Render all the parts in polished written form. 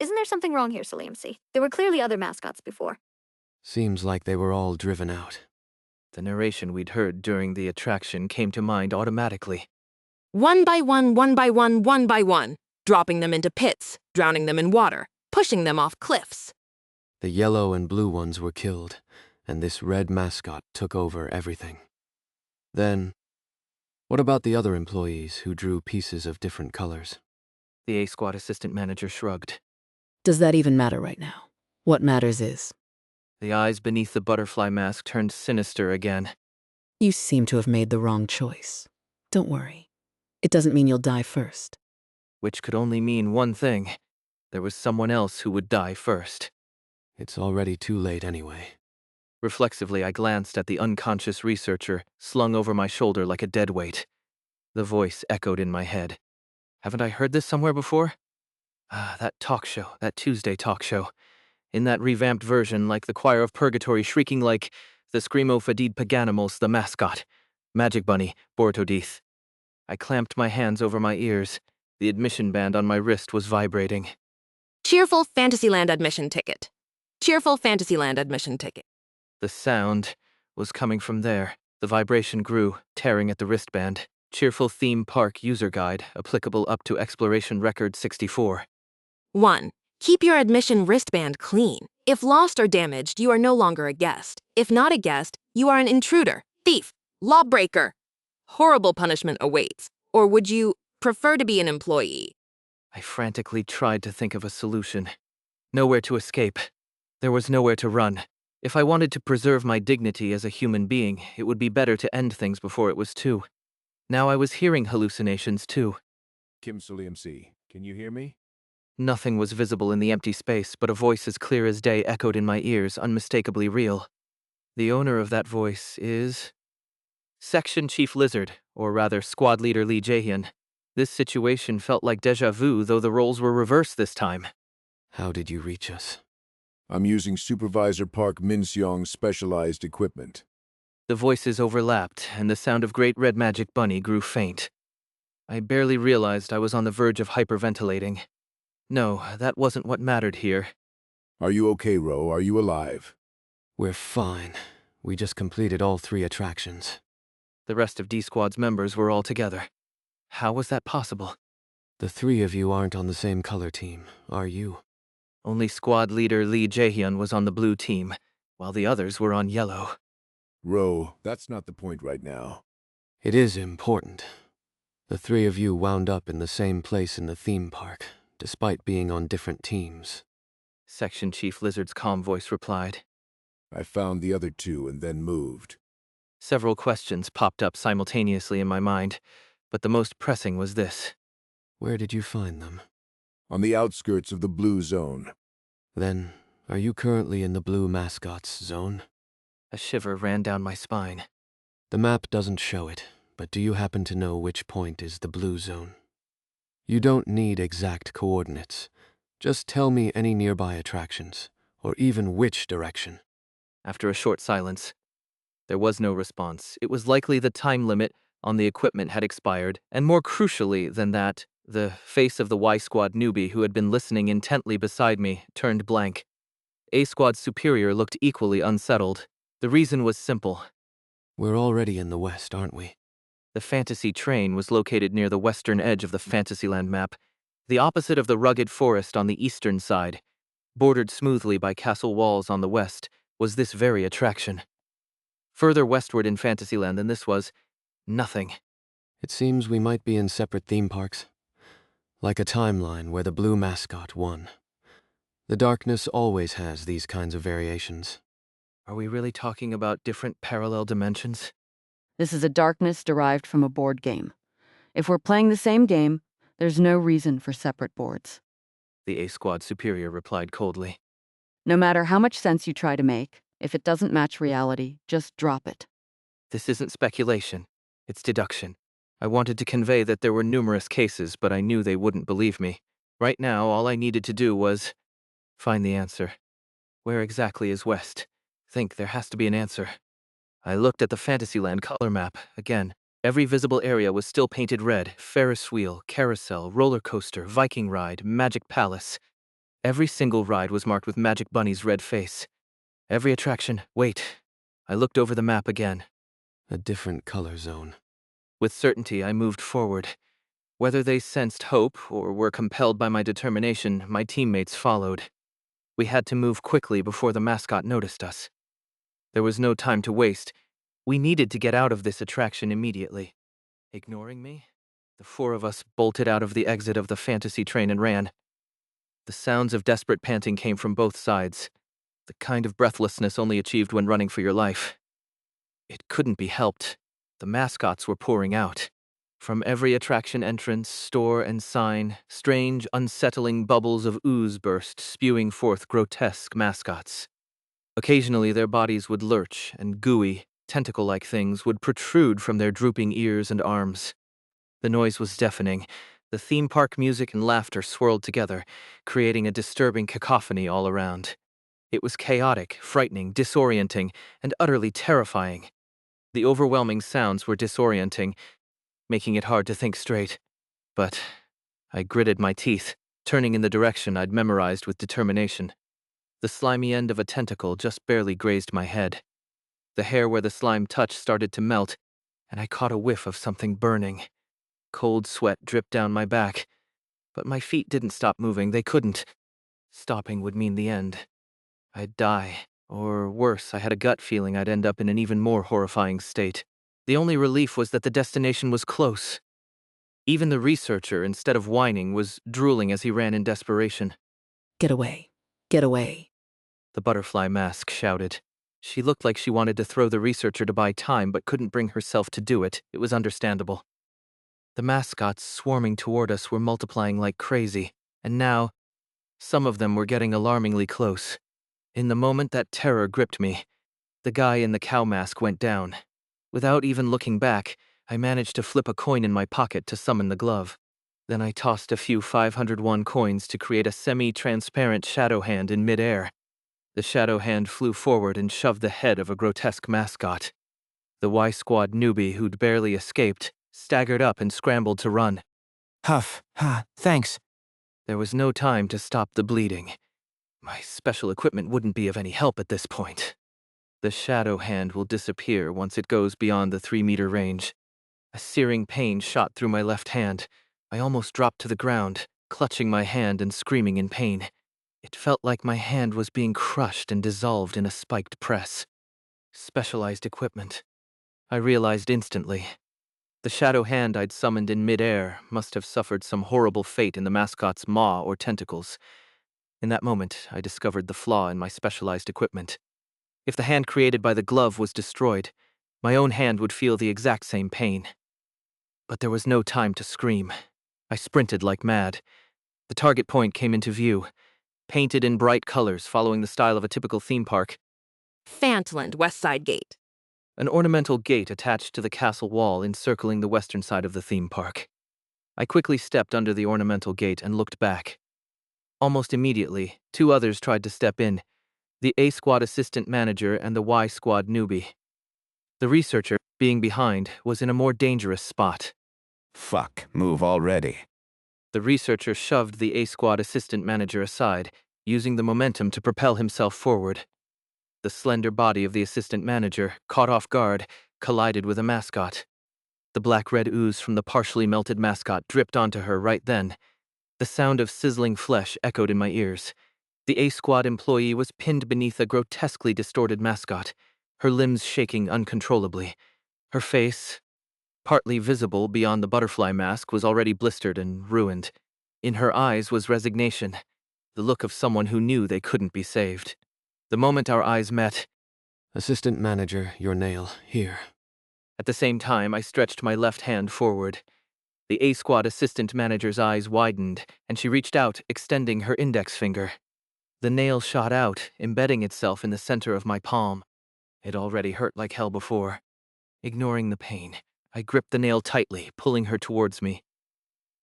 Isn't there something wrong here, Soleum? There were clearly other mascots before. Seems like they were all driven out. The narration we'd heard during the attraction came to mind automatically. One by one, one by one, one by one, dropping them into pits, drowning them in water, pushing them off cliffs. The yellow and blue ones were killed, and this red mascot took over everything. Then, what about the other employees who drew pieces of different colors? The A Squad assistant manager shrugged. Does that even matter right now? What matters is, The eyes beneath the butterfly mask turned sinister again. you seem to have made the wrong choice. Don't worry. It doesn't mean you'll die first. Which could only mean one thing. There was someone else who would die first. It's already too late anyway. Reflexively, I glanced at the unconscious researcher, slung over my shoulder like a dead weight. The voice echoed in my head. Haven't I heard this somewhere before? That talk show, that Tuesday talk show. In that revamped version, like the Choir of Purgatory shrieking like the Screamo Fadid Paganimals, the mascot. Magic Bunny, Bortodith. I clamped my hands over my ears. The admission band on my wrist was vibrating. Cheerful Fantasyland admission ticket. Cheerful Fantasyland admission ticket. The sound was coming from there. The vibration grew, tearing at the wristband. Cheerful theme park user guide, applicable up to exploration record 64. 1. Keep your admission wristband clean. If lost or damaged, you are no longer a guest. If not a guest, you are an intruder, thief, lawbreaker. Horrible punishment awaits. Or would you prefer to be an employee? I frantically tried to think of a solution. Nowhere to escape. There was nowhere to run. If I wanted to preserve my dignity as a human being, it would be better to end things before it was too. Now I was hearing hallucinations too. Kim Soleum, can you hear me? Nothing was visible in the empty space, but a voice as clear as day echoed in my ears, unmistakably real. The owner of that voice is Section Chief Lizard, or rather Squad Leader Lee Jae-hyun. This situation felt like déjà vu, though the roles were reversed this time. How did you reach us? I'm using Supervisor Park Min-seong's specialized equipment. The voices overlapped, and the sound of Great Red Magic Bunny grew faint. I barely realized I was on the verge of hyperventilating. No, that wasn't what mattered here. Are you okay, Ro? Are you alive? We're fine. We just completed all 3 attractions. The rest of D-Squad's members were all together. How was that possible? The 3 of you aren't on the same color team, are you? Only Squad Leader Lee Jae-hyun was on the blue team, while the others were on yellow. Ro, that's not the point right now. It is important. The 3 of you wound up in the same place in the theme park, despite being on different teams. Section Chief Lizard's calm voice replied. I found the other 2 and then moved. Several questions popped up simultaneously in my mind, but the most pressing was this. Where did you find them? On the outskirts of the blue zone. Then, are you currently in the blue mascot's zone? A shiver ran down my spine. The map doesn't show it, but do you happen to know which point is the blue zone? You don't need exact coordinates. Just tell me any nearby attractions, or even which direction. After a short silence, there was no response. It was likely the time limit on the equipment had expired, and more crucially than that, the face of the Y-Squad newbie who had been listening intently beside me turned blank. A-Squad's superior looked equally unsettled. The reason was simple. We're already in the west, aren't we? The fantasy train was located near the western edge of the Fantasyland map, the opposite of the rugged forest on the eastern side. Bordered smoothly by castle walls on the west was this very attraction. Further westward in Fantasyland than this was nothing. It seems we might be in separate theme parks. Like a timeline where the blue mascot won. The darkness always has these kinds of variations. Are we really talking about different parallel dimensions? This is a darkness derived from a board game. If we're playing the same game, there's no reason for separate boards. The A-Squad superior replied coldly. No matter how much sense you try to make, if it doesn't match reality, just drop it. This isn't speculation. It's deduction. I wanted to convey that there were numerous cases, but I knew they wouldn't believe me. Right now, all I needed to do was find the answer. Where exactly is west? Think there has to be an answer. I looked at the Fantasyland color map. Again, every visible area was still painted red. Ferris wheel, carousel, roller coaster, Viking ride, magic palace. Every single ride was marked with Magic Bunny's red face. Every attraction, wait. I looked over the map again. A different color zone. With certainty, I moved forward. Whether they sensed hope or were compelled by my determination, my teammates followed. We had to move quickly before the mascot noticed us. There was no time to waste. We needed to get out of this attraction immediately. Ignoring me, the four of us bolted out of the exit of the fantasy train and ran. The sounds of desperate panting came from both sides, the kind of breathlessness only achieved when running for your life. It couldn't be helped. The mascots were pouring out. From every attraction entrance, store, and sign, strange, unsettling bubbles of ooze burst, spewing forth grotesque mascots. Occasionally their bodies would lurch, and gooey, tentacle-like things would protrude from their drooping ears and arms. The noise was deafening. The theme park music and laughter swirled together, creating a disturbing cacophony all around. It was chaotic, frightening, disorienting, and utterly terrifying. The overwhelming sounds were disorienting, making it hard to think straight. But I gritted my teeth, turning in the direction I'd memorized with determination. The slimy end of a tentacle just barely grazed my head. The hair where the slime touched started to melt, and I caught a whiff of something burning. Cold sweat dripped down my back, but my feet didn't stop moving. They couldn't. Stopping would mean the end. I'd die, or worse, I had a gut feeling I'd end up in an even more horrifying state. The only relief was that the destination was close. Even the researcher, instead of whining, was drooling as he ran in desperation. Get away. Get away. The butterfly mask shouted. She looked like she wanted to throw the researcher to buy time, but couldn't bring herself to do it. It was understandable. The mascots swarming toward us were multiplying like crazy, and now, some of them were getting alarmingly close. In the moment that terror gripped me, the guy in the cow mask went down. Without even looking back, I managed to flip a coin in my pocket to summon the glove. Then I tossed a few 501 coins to create a semi-transparent shadow hand in midair. The shadow hand flew forward and shoved the head of a grotesque mascot. The Y Squad newbie who'd barely escaped staggered up and scrambled to run. Huff, thanks. There was no time to stop the bleeding. My special equipment wouldn't be of any help at this point. The shadow hand will disappear once it goes beyond the 3-meter range. A searing pain shot through my left hand. I almost dropped to the ground, clutching my hand and screaming in pain. It felt like my hand was being crushed and dissolved in a spiked press. Specialized equipment. I realized instantly. The shadow hand I'd summoned in midair must have suffered some horrible fate in the mascot's maw or tentacles. In that moment, I discovered the flaw in my specialized equipment. If the hand created by the glove was destroyed, my own hand would feel the exact same pain. But there was no time to scream. I sprinted like mad. The target point came into view, painted in bright colors following the style of a typical theme park. Fantland, West Side Gate. An ornamental gate attached to the castle wall encircling the western side of the theme park. I quickly stepped under the ornamental gate and looked back. Almost immediately, 2 others tried to step in, the A Squad assistant manager and the Y Squad newbie. The researcher, being behind, was in a more dangerous spot. Fuck, move already. The researcher shoved the A Squad assistant manager aside, using the momentum to propel himself forward. The slender body of the assistant manager, caught off guard, collided with a mascot. The black-red ooze from the partially melted mascot dripped onto her right then. The sound of sizzling flesh echoed in my ears. The A Squad employee was pinned beneath a grotesquely distorted mascot, her limbs shaking uncontrollably. Her face, partly visible beyond the butterfly mask, was already blistered and ruined. In her eyes was resignation, the look of someone who knew they couldn't be saved. The moment our eyes met, Assistant manager, your nail, here. at the same time I stretched my left hand forward. The A Squad assistant manager's eyes widened, and she reached out, extending her index finger. The nail shot out, embedding itself in the center of my palm. It already hurt like hell before. Ignoring the pain, I gripped the nail tightly, pulling her towards me.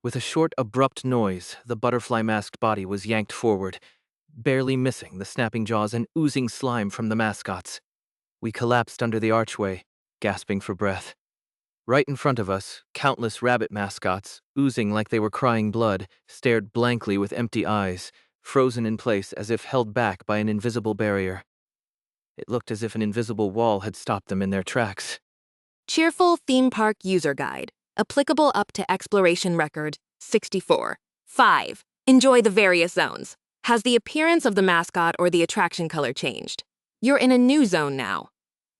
With a short, abrupt noise, the butterfly-masked body was yanked forward, barely missing the snapping jaws and oozing slime from the mascots. We collapsed under the archway, gasping for breath. Right in front of us, countless rabbit mascots, oozing like they were crying blood, stared blankly with empty eyes, frozen in place as if held back by an invisible barrier. It looked as if an invisible wall had stopped them in their tracks. Cheerful Theme Park User Guide. Applicable up to Exploration Record 64. 5. Enjoy the various zones. Has the appearance of the mascot or the attraction color changed? You're in a new zone now.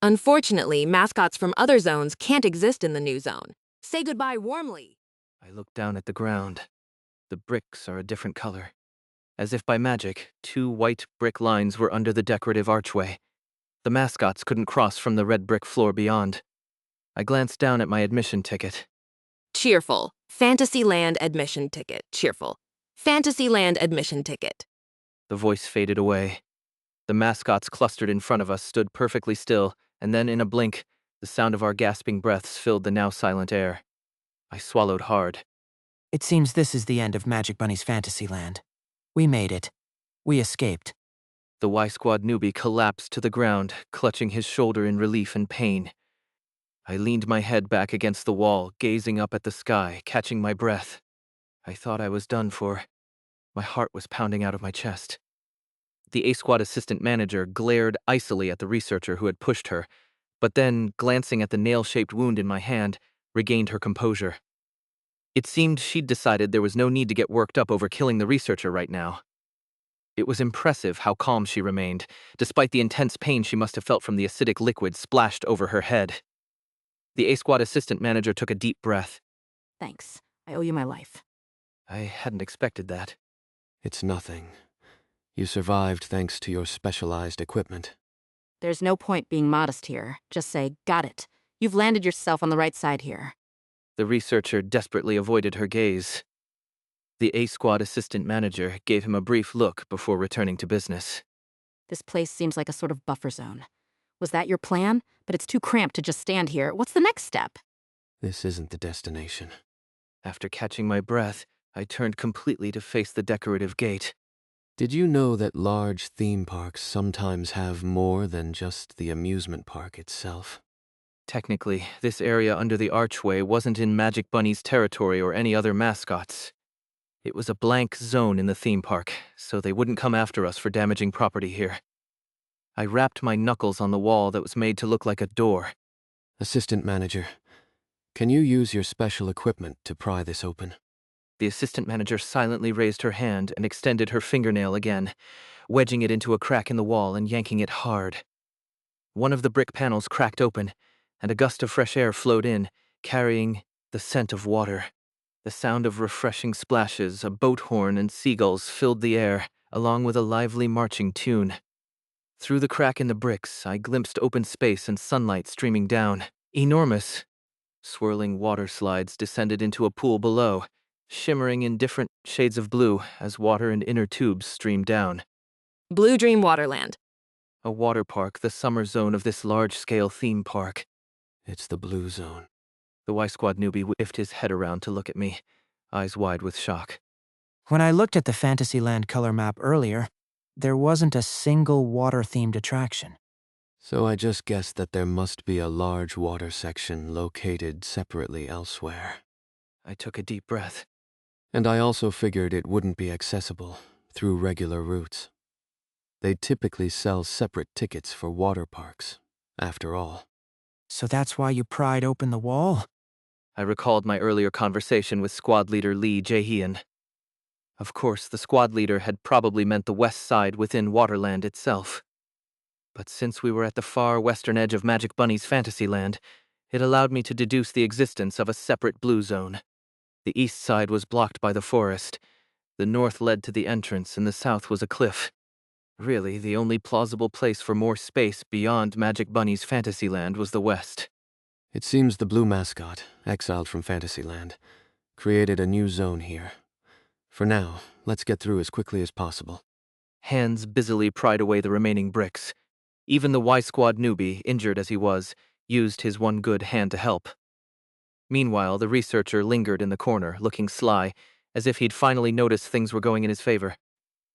Unfortunately, mascots from other zones can't exist in the new zone. Say goodbye warmly. I looked down at the ground. The bricks are a different color. As if by magic, 2 white brick lines were under the decorative archway. The mascots couldn't cross from the red brick floor beyond. I glanced down at my admission ticket. Cheerful. Fantasyland admission ticket. Cheerful. Fantasyland admission ticket. The voice faded away. The mascots clustered in front of us stood perfectly still, and then in a blink, the sound of our gasping breaths filled the now silent air. I swallowed hard. It seems this is the end of Magic Bunny's Fantasyland. We made it. We escaped. The Y Squad newbie collapsed to the ground, clutching his shoulder in relief and pain. I leaned my head back against the wall, gazing up at the sky, catching my breath. I thought I was done for. My heart was pounding out of my chest. The A Squad assistant manager glared icily at the researcher who had pushed her, but then, glancing at the nail-shaped wound in my hand, regained her composure. It seemed she'd decided there was no need to get worked up over killing the researcher right now. It was impressive how calm she remained, despite the intense pain she must have felt from the acidic liquid splashed over her head. The A Squad assistant manager took a deep breath. Thanks. I owe you my life. I hadn't expected that. It's nothing. You survived thanks to your specialized equipment. There's no point being modest here. Just say, got it. You've landed yourself on the right side here. The researcher desperately avoided her gaze. The A Squad assistant manager gave him a brief look before returning to business. This place seems like a sort of buffer zone. Was that your plan? But it's too cramped to just stand here. What's the next step? This isn't the destination. After catching my breath, I turned completely to face the decorative gate. Did you know that large theme parks sometimes have more than just the amusement park itself? Technically, this area under the archway wasn't in Magic Bunny's territory or any other mascots. It was a blank zone in the theme park, so they wouldn't come after us for damaging property here. I rapped my knuckles on the wall that was made to look like a door. Assistant manager, can you use your special equipment to pry this open? The assistant manager silently raised her hand and extended her fingernail again, wedging it into a crack in the wall and yanking it hard. One of the brick panels cracked open, and a gust of fresh air flowed in, carrying the scent of water. The sound of refreshing splashes, a boat horn, and seagulls filled the air, along with a lively marching tune. Through the crack in the bricks, I glimpsed open space and sunlight streaming down. Enormous. Swirling water slides descended into a pool below, shimmering in different shades of blue as water and inner tubes streamed down. Blue Dream Waterland. A water park, the summer zone of this large-scale theme park. It's the blue zone. The Y Squad newbie whiffed his head around to look at me, eyes wide with shock. When I looked at the Fantasyland color map earlier, there wasn't a single water-themed attraction. So I just guessed that there must be a large water section located separately elsewhere. I took a deep breath. And I also figured it wouldn't be accessible through regular routes. They typically sell separate tickets for water parks, after all. So that's why you pried open the wall? I recalled my earlier conversation with squad leader Lee Jae-hyun. Of course, the squad leader had probably meant the west side within Waterland itself. But since we were at the far western edge of Magic Bunny's Fantasyland, it allowed me to deduce the existence of a separate blue zone. The east side was blocked by the forest, the north led to the entrance, and the south was a cliff. Really, the only plausible place for more space beyond Magic Bunny's Fantasyland was the west. It seems the blue mascot, exiled from Fantasyland, created a new zone here. For now, let's get through as quickly as possible. Hands busily pried away the remaining bricks. Even the Y Squad newbie, injured as he was, used his one good hand to help. Meanwhile, the researcher lingered in the corner, looking sly, as if he'd finally noticed things were going in his favor.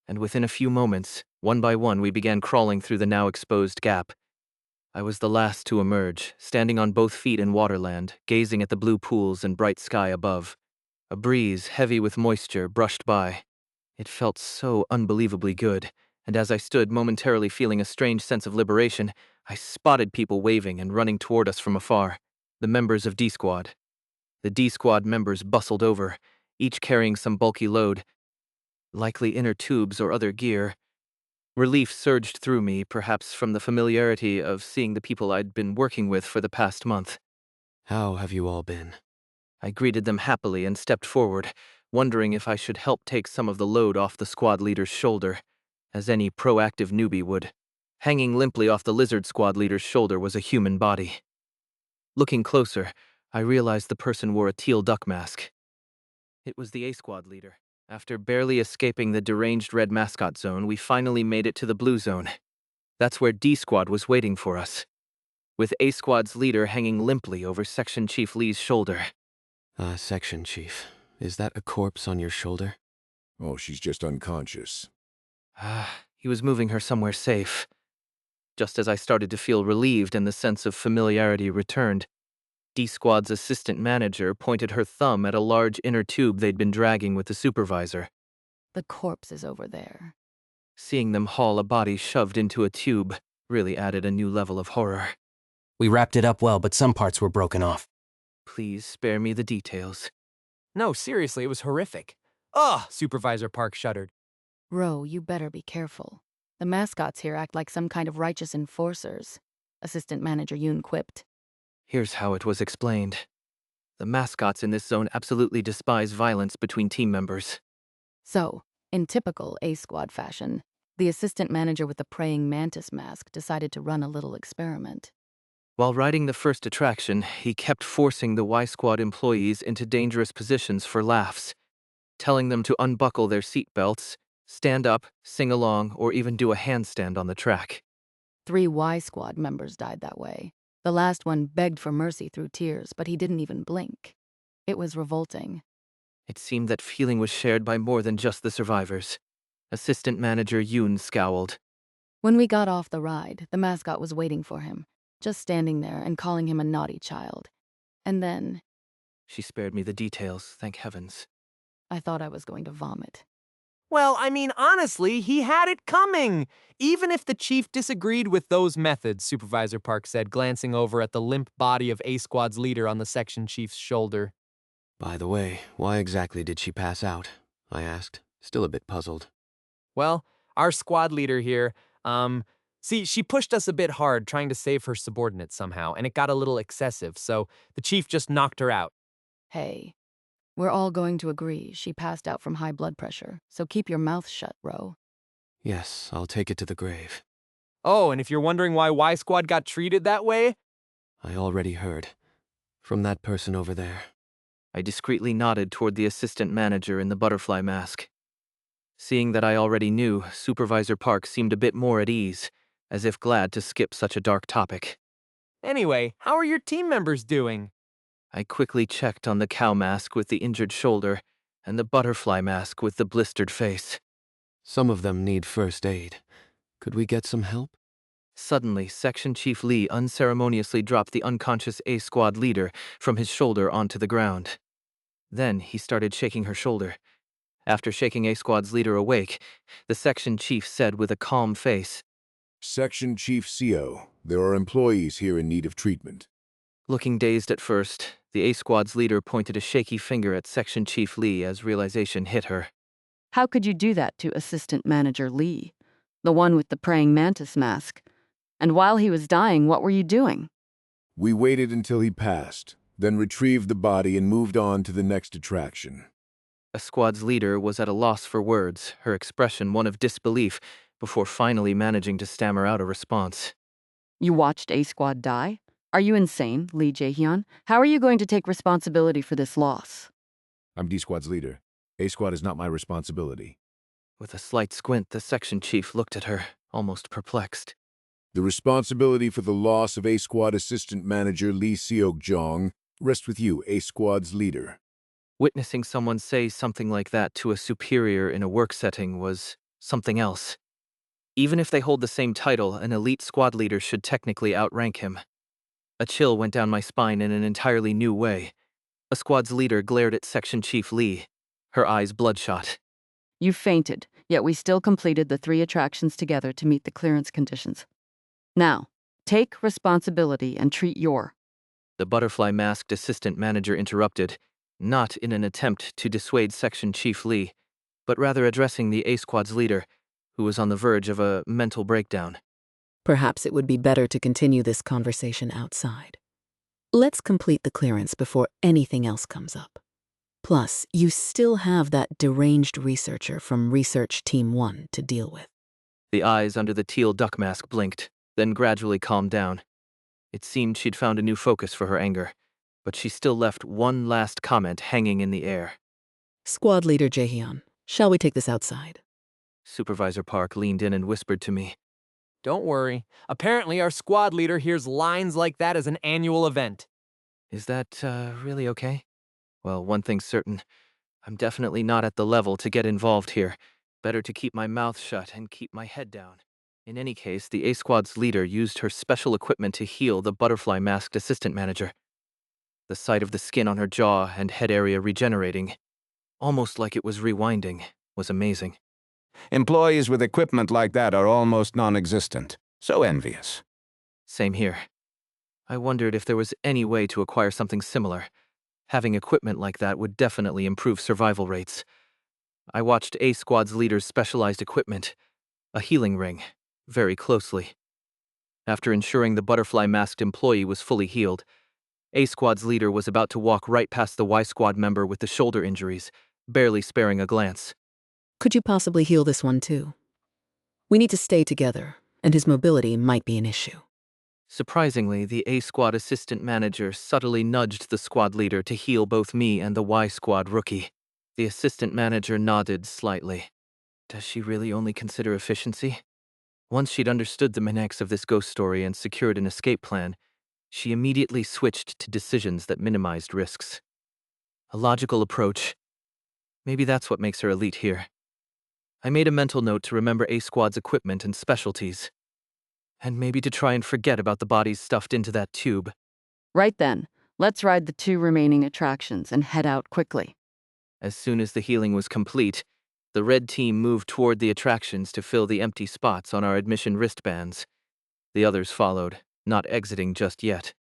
And within a few moments, one by one, we began crawling through the now exposed gap. I was the last to emerge, standing on both feet in Waterland, gazing at the blue pools and bright sky above. A breeze, heavy with moisture, brushed by. It felt so unbelievably good, and as I stood momentarily feeling a strange sense of liberation, I spotted people waving and running toward us from afar, the members of D Squad. The D Squad members bustled over, each carrying some bulky load, likely inner tubes or other gear. Relief surged through me, perhaps from the familiarity of seeing the people I'd been working with for the past month. How have you all been? I greeted them happily and stepped forward, wondering if I should help take some of the load off the squad leader's shoulder, as any proactive newbie would. Hanging limply off the lizard squad leader's shoulder was a human body. Looking closer, I realized the person wore a teal duck mask. It was the A squad leader. After barely escaping the deranged red mascot zone, we finally made it to the blue zone. That's where D squad was waiting for us, with A squad's leader hanging limply over Section Chief Lee's shoulder. Section Chief, is that a corpse on your shoulder? Oh, she's just unconscious. He was moving her somewhere safe. Just as I started to feel relieved and the sense of familiarity returned, D Squad's assistant manager pointed her thumb at a large inner tube they'd been dragging with the supervisor. The corpse is over there. Seeing them haul a body shoved into a tube really added a new level of horror. We wrapped it up well, but some parts were broken off. Please spare me the details. No, seriously, it was horrific. Ugh, Supervisor Park shuddered. Ro, you better be careful. The mascots here act like some kind of righteous enforcers, Assistant Manager Yoon quipped. Here's how it was explained. The mascots in this zone absolutely despise violence between team members. So, in typical A-Squad fashion, the assistant manager with the praying mantis mask decided to run a little experiment. While riding the first attraction, he kept forcing the Y-Squad employees into dangerous positions for laughs, telling them to unbuckle their seatbelts, stand up, sing along, or even do a handstand on the track. 3 Y-Squad members died that way. The last one begged for mercy through tears, but he didn't even blink. It was revolting. It seemed that feeling was shared by more than just the survivors. Assistant Manager Yoon scowled. When we got off the ride, the mascot was waiting for him, just standing there and calling him a naughty child. And then... She spared me the details, thank heavens. I thought I was going to vomit. Well, I mean, honestly, he had it coming. Even if the chief disagreed with those methods, Supervisor Park said, glancing over at the limp body of A Squad's leader on the section chief's shoulder. By the way, why exactly did she pass out? I asked, still a bit puzzled. Well, our squad leader here, see, she pushed us a bit hard trying to save her subordinates somehow, and it got a little excessive, so the chief just knocked her out. Hey, we're all going to agree she passed out from high blood pressure, so keep your mouth shut, Ro. Yes, I'll take it to the grave. Oh, and if you're wondering why Y Squad got treated that way, I already heard. From that person over there. I discreetly nodded toward the assistant manager in the butterfly mask. Seeing that I already knew, Supervisor Park seemed a bit more at ease, as if glad to skip such a dark topic. Anyway, how are your team members doing? I quickly checked on the cow mask with the injured shoulder and the butterfly mask with the blistered face. Some of them need first aid. Could we get some help? Suddenly, Section Chief Lee unceremoniously dropped the unconscious A Squad leader from his shoulder onto the ground. Then he started shaking her shoulder. After shaking A Squad's leader awake, the section chief said with a calm face, Section Chief CO, there are employees here in need of treatment. Looking dazed at first, the A Squad's leader pointed a shaky finger at Section Chief Lee as realization hit her. How could you do that to Assistant Manager Lee, the one with the praying mantis mask? And while he was dying, what were you doing? We waited until he passed, then retrieved the body and moved on to the next attraction. A squad's leader was at a loss for words, her expression one of disbelief, before finally managing to stammer out a response. You watched A Squad die? Are you insane, Lee Jae-hyun? How are you going to take responsibility for this loss? I'm D Squad's leader. A Squad is not my responsibility. With a slight squint, the section chief looked at her, almost perplexed. The responsibility for the loss of A Squad Assistant Manager Lee Seok-jong rests with you, A Squad's leader. Witnessing someone say something like that to a superior in a work setting was something else. Even if they hold the same title, an elite squad leader should technically outrank him. A chill went down my spine in an entirely new way. A squad's leader glared at Section Chief Lee, her eyes bloodshot. You fainted, yet we still completed the 3 attractions together to meet the clearance conditions. Now, take responsibility and treat your. The butterfly-masked assistant manager interrupted, not in an attempt to dissuade Section Chief Lee, but rather addressing the A Squad's leader, who was on the verge of a mental breakdown. Perhaps it would be better to continue this conversation outside. Let's complete the clearance before anything else comes up. Plus, you still have that deranged researcher from Research Team 1 to deal with. The eyes under the teal duck mask blinked, then gradually calmed down. It seemed she'd found a new focus for her anger, but she still left one last comment hanging in the air. Squad Leader Jaehyun, shall we take this outside? Supervisor Park leaned in and whispered to me. Don't worry. Apparently, our squad leader hears lines like that as an annual event. Is that, really okay? Well, one thing's certain. I'm definitely not at the level to get involved here. Better to keep my mouth shut and keep my head down. In any case, the A Squad's leader used her special equipment to heal the butterfly-masked assistant manager. The sight of the skin on her jaw and head area regenerating, almost like it was rewinding, was amazing. Employees with equipment like that are almost non-existent. So envious. Same here. I wondered if there was any way to acquire something similar. Having equipment like that would definitely improve survival rates. I watched A Squad's leader's specialized equipment, a healing ring, very closely. After ensuring the butterfly-masked employee was fully healed, A Squad's leader was about to walk right past the Y Squad member with the shoulder injuries, barely sparing a glance. Could you possibly heal this one too? We need to stay together, and his mobility might be an issue. Surprisingly, the A Squad assistant manager subtly nudged the squad leader to heal both me and the Y Squad rookie. The assistant manager nodded slightly. Does she really only consider efficiency? Once she'd understood the menace of this ghost story and secured an escape plan, she immediately switched to decisions that minimized risks. A logical approach. Maybe that's what makes her elite here. I made a mental note to remember A Squad's equipment and specialties. And maybe to try and forget about the bodies stuffed into that tube. Right then, let's ride the 2 remaining attractions and head out quickly. As soon as the healing was complete, the red team moved toward the attractions to fill the empty spots on our admission wristbands. The others followed, not exiting just yet.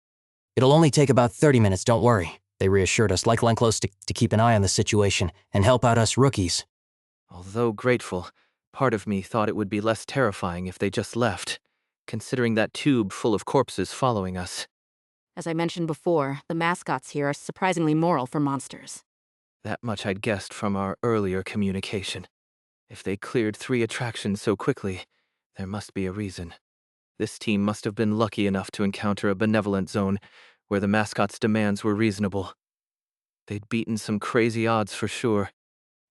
It'll only take about 30 minutes, don't worry. They reassured us, like Lenclose, to keep an eye on the situation and help out us rookies. Although grateful, part of me thought it would be less terrifying if they just left, considering that tube full of corpses following us. As I mentioned before, the mascots here are surprisingly moral for monsters. That much I'd guessed from our earlier communication. If they cleared 3 attractions so quickly, there must be a reason. This team must have been lucky enough to encounter a benevolent zone where the mascot's demands were reasonable. They'd beaten some crazy odds for sure.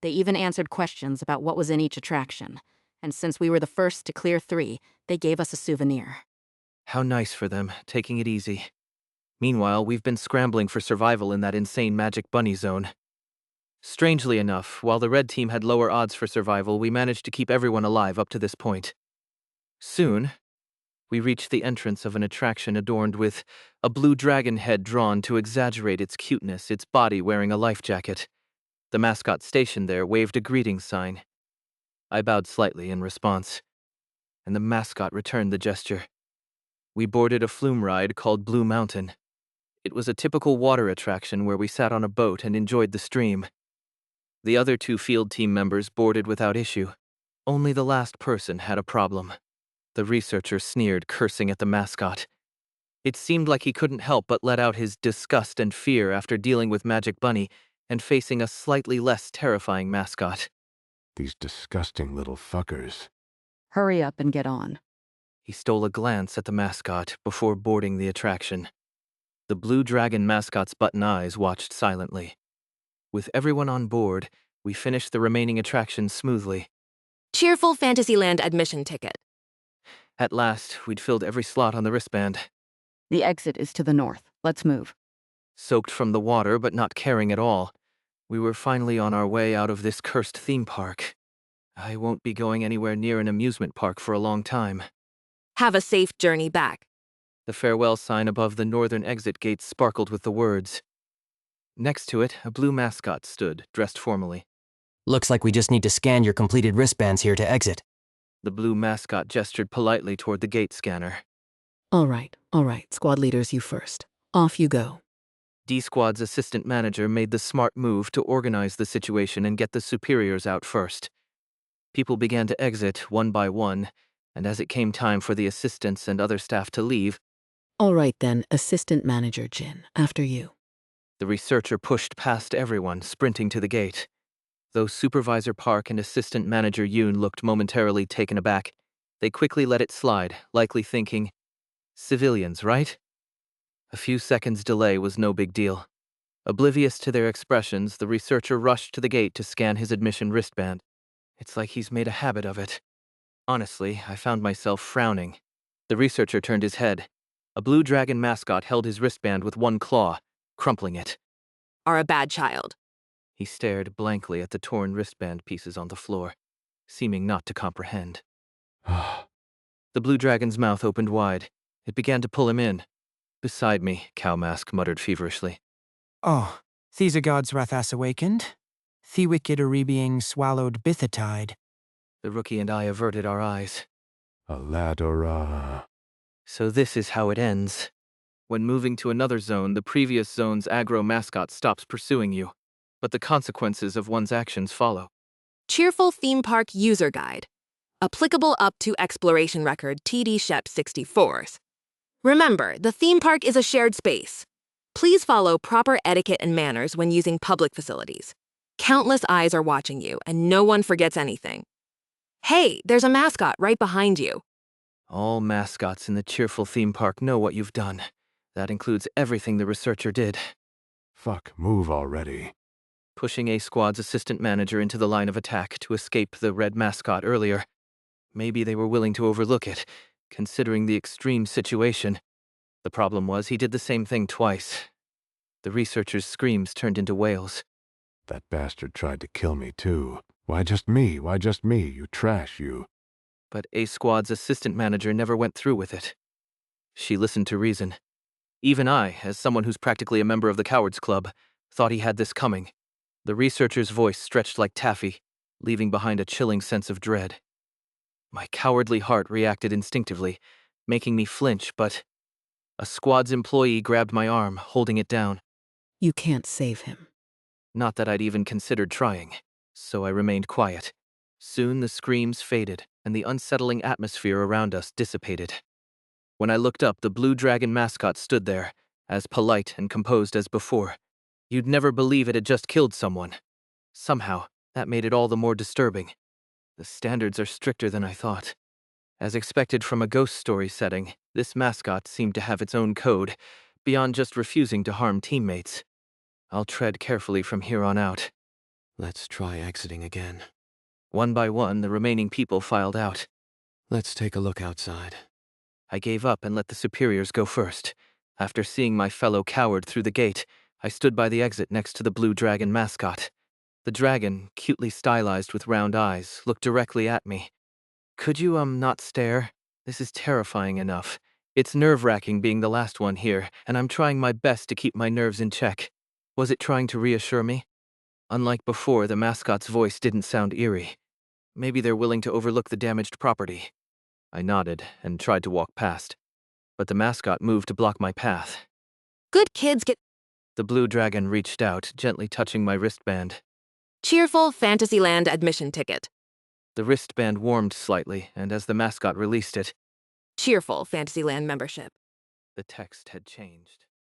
They even answered questions about what was in each attraction, and since we were the first to clear 3, they gave us a souvenir. How nice for them, taking it easy. Meanwhile, we've been scrambling for survival in that insane Magic Bunny zone. Strangely enough, while the red team had lower odds for survival, we managed to keep everyone alive up to this point. Soon, we reached the entrance of an attraction adorned with a blue dragon head drawn to exaggerate its cuteness, its body wearing a life jacket. The mascot stationed there waved a greeting sign. I bowed slightly in response, and the mascot returned the gesture. We boarded a flume ride called Blue Mountain. It was a typical water attraction where we sat on a boat and enjoyed the stream. The other 2 field team members boarded without issue. Only the last person had a problem. The researcher sneered, cursing at the mascot. It seemed like he couldn't help but let out his disgust and fear after dealing with Magic Bunny and facing a slightly less terrifying mascot. These disgusting little fuckers. Hurry up and get on. He stole a glance at the mascot before boarding the attraction. The blue dragon mascot's button eyes watched silently. With everyone on board, we finished the remaining attractions smoothly. Cheerful Fantasyland admission ticket. At last, we'd filled every slot on the wristband. The exit is to the north. Let's move. Soaked from the water, but not caring at all, we were finally on our way out of this cursed theme park. I won't be going anywhere near an amusement park for a long time. Have a safe journey back. The farewell sign above the northern exit gate sparkled with the words. Next to it, a blue mascot stood, dressed formally. Looks like we just need to scan your completed wristbands here to exit. The blue mascot gestured politely toward the gate scanner. All right. Squad leaders, you first. Off you go. D-Squad's assistant manager made the smart move to organize the situation and get the superiors out first. People began to exit one by one, and as it came time for the assistants and other staff to leave, All right then, Assistant Manager Jin, after you. the researcher pushed past everyone, sprinting to the gate. Though Supervisor Park and Assistant Manager Yoon looked momentarily taken aback, they quickly let it slide, likely thinking, civilians, right? A few seconds' delay was no big deal. Oblivious to their expressions, the researcher rushed to the gate to scan his admission wristband. It's like he's made a habit of it. Honestly, I found myself frowning. The researcher turned his head. A blue dragon mascot held his wristband with one claw, crumpling it. Are a bad child. He stared blankly at the torn wristband pieces on the floor, seeming not to comprehend. The blue dragon's mouth opened wide. It began to pull him in. Beside me, Cow Mask muttered feverishly. Oh, Thesagod's Rathas awakened. The wicked Arabian swallowed Bithatide. The rookie and I averted our eyes. Aladora. So this is how it ends. When moving to another zone, the previous zone's aggro mascot stops pursuing you, but the consequences of one's actions follow. Cheerful Theme Park User Guide. Applicable up to Exploration Record TD Shep 64th. Remember, the theme park is a shared space. Please follow proper etiquette and manners when using public facilities. Countless eyes are watching you, and no one forgets anything. Hey, there's a mascot right behind you. All mascots in the cheerful theme park know what you've done. That includes everything the researcher did. Fuck, move already. Pushing A-Squad's assistant manager into the line of attack to escape the red mascot earlier. Maybe they were willing to overlook it, considering the extreme situation. The problem was he did the same thing twice. The researcher's screams turned into wails. That bastard tried to kill me too. Why just me? Why just me? You trash, you. But A-Squad's assistant manager never went through with it. She listened to reason. Even I, as someone who's practically a member of the Cowards Club, thought he had this coming. The researcher's voice stretched like taffy, leaving behind a chilling sense of dread. My cowardly heart reacted instinctively, making me flinch, but a squad's employee grabbed my arm, holding it down. You can't save him. Not that I'd even considered trying, so I remained quiet. Soon the screams faded, and the unsettling atmosphere around us dissipated. When I looked up, the blue dragon mascot stood there, as polite and composed as before. You'd never believe it had just killed someone. Somehow, that made it all the more disturbing. The standards are stricter than I thought. As expected from a ghost story setting, this mascot seemed to have its own code, beyond just refusing to harm teammates. I'll tread carefully from here on out. Let's try exiting again. One by one, the remaining people filed out. Let's take a look outside. I gave up and let the superiors go first. After seeing my fellow coward through the gate, I stood by the exit next to the blue dragon mascot. The dragon, cutely stylized with round eyes, looked directly at me. Could you, not stare? This is terrifying enough. It's nerve-wracking being the last one here, and I'm trying my best to keep my nerves in check. Was it trying to reassure me? Unlike before, the mascot's voice didn't sound eerie. Maybe they're willing to overlook the damaged property. I nodded and tried to walk past, but the mascot moved to block my path. Good kids get The blue dragon reached out, gently touching my wristband. Cheerful Fantasyland admission ticket. The wristband warmed slightly, and as the mascot released it, Cheerful Fantasyland membership. the text had changed.